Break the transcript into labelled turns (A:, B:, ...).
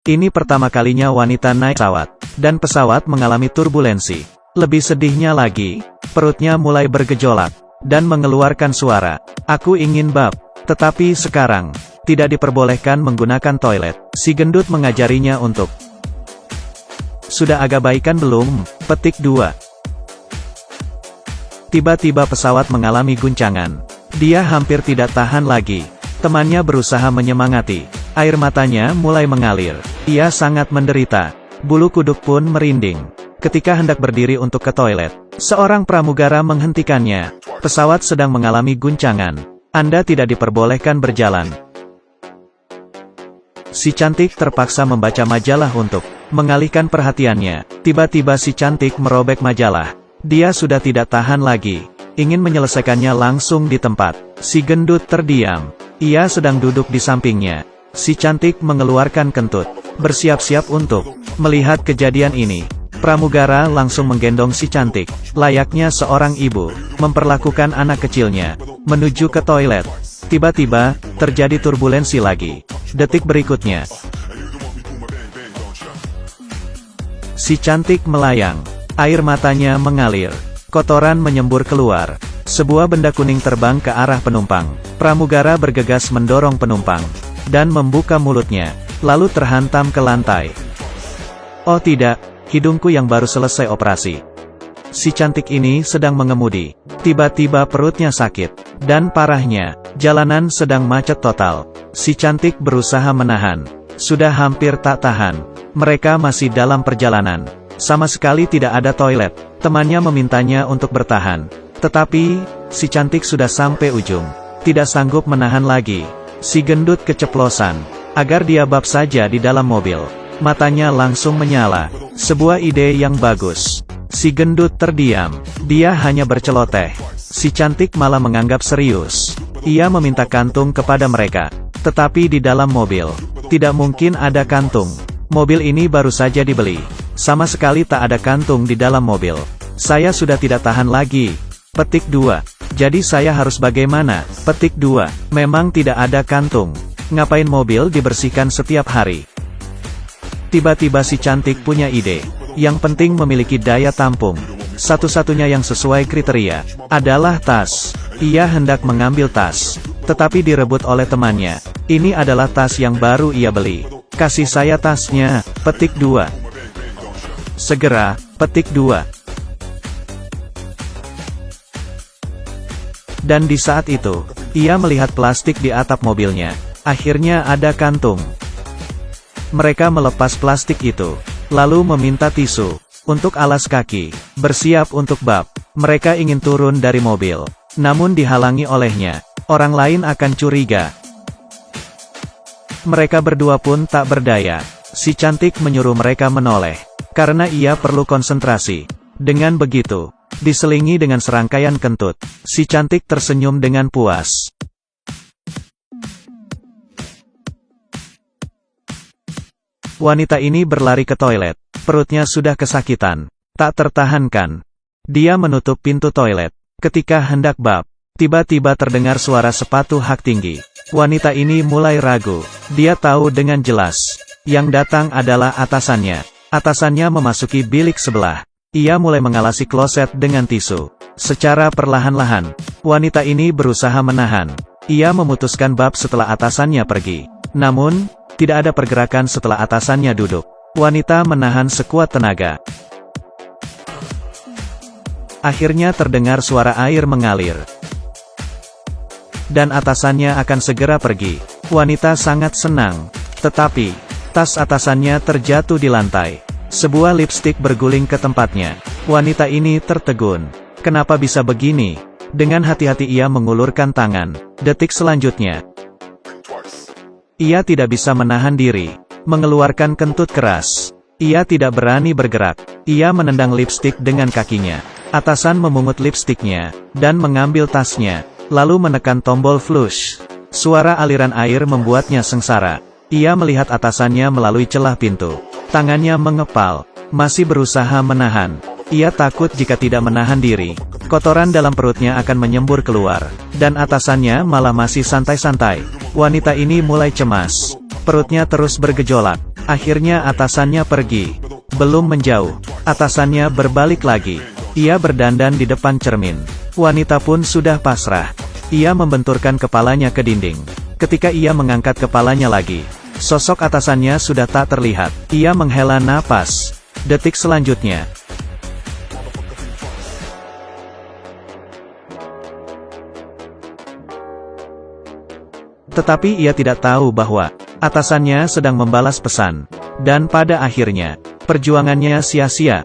A: Ini pertama kalinya wanita naik pesawat, dan pesawat mengalami turbulensi. Lebih sedihnya lagi, perutnya mulai bergejolak, dan mengeluarkan suara. Aku ingin bab, tetapi sekarang, tidak diperbolehkan menggunakan toilet. Si gendut mengajarinya untuk. Sudah agak baikan belum? Petik 2. Tiba-tiba pesawat mengalami guncangan. Dia hampir tidak tahan lagi. Temannya berusaha menyemangati. Air matanya mulai mengalir. Ia sangat menderita. Bulu kuduk pun merinding. Ketika hendak berdiri untuk ke toilet, seorang pramugara menghentikannya. Pesawat sedang mengalami guncangan. Anda tidak diperbolehkan berjalan. Si cantik terpaksa membaca majalah untuk mengalihkan perhatiannya. Tiba-tiba si cantik merobek majalah. Dia sudah tidak tahan lagi. Ingin menyelesaikannya langsung di tempat. Si gendut terdiam. Ia sedang duduk di sampingnya. Si cantik mengeluarkan kentut. Bersiap-siap untuk melihat kejadian ini. Pramugara langsung menggendong si cantik. Layaknya seorang ibu, memperlakukan anak kecilnya. Menuju ke toilet. Tiba-tiba, terjadi turbulensi lagi. Detik berikutnya. Si cantik melayang. Air matanya mengalir. Kotoran menyembur keluar. Sebuah benda kuning terbang ke arah penumpang. Pramugara bergegas mendorong penumpang. Dan membuka mulutnya. Lalu terhantam ke lantai. Oh tidak, hidungku yang baru selesai operasi. Si cantik ini sedang mengemudi. Tiba-tiba perutnya sakit. Dan parahnya, jalanan sedang macet total. Si cantik berusaha menahan. Sudah hampir tak tahan. Mereka masih dalam perjalanan. Sama sekali tidak ada toilet. Temannya memintanya untuk bertahan. Tetapi, si cantik sudah sampai ujung. Tidak sanggup menahan lagi. Si gendut keceplosan. Agar dia bab saja di dalam mobil. Matanya langsung menyala. Sebuah ide yang bagus. Si gendut terdiam. Dia hanya berceloteh. Si cantik malah menganggap serius. Ia meminta kantung kepada mereka. Tetapi di dalam mobil, tidak mungkin ada kantung. Mobil ini baru saja dibeli. Sama sekali tak ada kantung di dalam mobil. Saya sudah tidak tahan lagi. Petik 2. Jadi saya harus bagaimana? Petik 2. Memang tidak ada kantung. Ngapain mobil dibersihkan setiap hari? Tiba-tiba si cantik punya ide. Yang penting memiliki daya tampung. Satu-satunya yang sesuai kriteria adalah tas. Ia hendak mengambil tas, tetapi direbut oleh temannya. Ini adalah tas yang baru ia beli. Kasih saya tasnya. Petik 2. Segera. Petik 2. Dan di saat itu, ia melihat plastik di atap mobilnya. Akhirnya ada kantung. Mereka melepas plastik itu, lalu meminta tisu untuk alas kaki. Bersiap untuk bab. Mereka ingin turun dari mobil, namun dihalangi olehnya. Orang lain akan curiga. Mereka berdua pun tak berdaya. Si cantik menyuruh mereka menoleh, karena ia perlu konsentrasi. Dengan begitu, diselingi dengan serangkaian kentut, si cantik tersenyum dengan puas. Wanita ini berlari ke toilet. Perutnya sudah kesakitan. Tak tertahankan. Dia menutup pintu toilet. Ketika hendak bab, tiba-tiba terdengar suara sepatu hak tinggi. Wanita ini mulai ragu. Dia tahu dengan jelas. Yang datang adalah atasannya. Atasannya memasuki bilik sebelah. Ia mulai mengalasi kloset dengan tisu. Secara perlahan-lahan, wanita ini berusaha menahan. Ia memutuskan bab setelah atasannya pergi. Namun, tidak ada pergerakan setelah atasannya duduk. Wanita menahan sekuat tenaga. Akhirnya terdengar suara air mengalir. Dan atasannya akan segera pergi. Wanita sangat senang. Tetapi, tas atasannya terjatuh di lantai. Sebuah lipstik berguling ke tempatnya. Wanita ini tertegun. Kenapa bisa begini? Dengan hati-hati ia mengulurkan tangan. Detik selanjutnya, ia tidak bisa menahan diri. Mengeluarkan kentut keras. Ia tidak berani bergerak. Ia menendang lipstik dengan kakinya. Atasan memungut lipstiknya, dan mengambil tasnya. Lalu menekan tombol flush. Suara aliran air membuatnya sengsara. Ia melihat atasannya melalui celah pintu. Tangannya mengepal. Masih berusaha menahan. Ia takut jika tidak menahan diri. Kotoran dalam perutnya akan menyembur keluar. Dan atasannya malah masih santai-santai. Wanita ini mulai cemas. Perutnya terus bergejolak. Akhirnya atasannya pergi. Belum menjauh, atasannya berbalik lagi. Ia berdandan di depan cermin. Wanita pun sudah pasrah. Ia membenturkan kepalanya ke dinding. Ketika ia mengangkat kepalanya lagi, sosok atasannya sudah tak terlihat. Ia menghela napas. Detik selanjutnya, tetapi ia tidak tahu bahwa atasannya sedang membalas pesan. Dan pada akhirnya, perjuangannya sia-sia.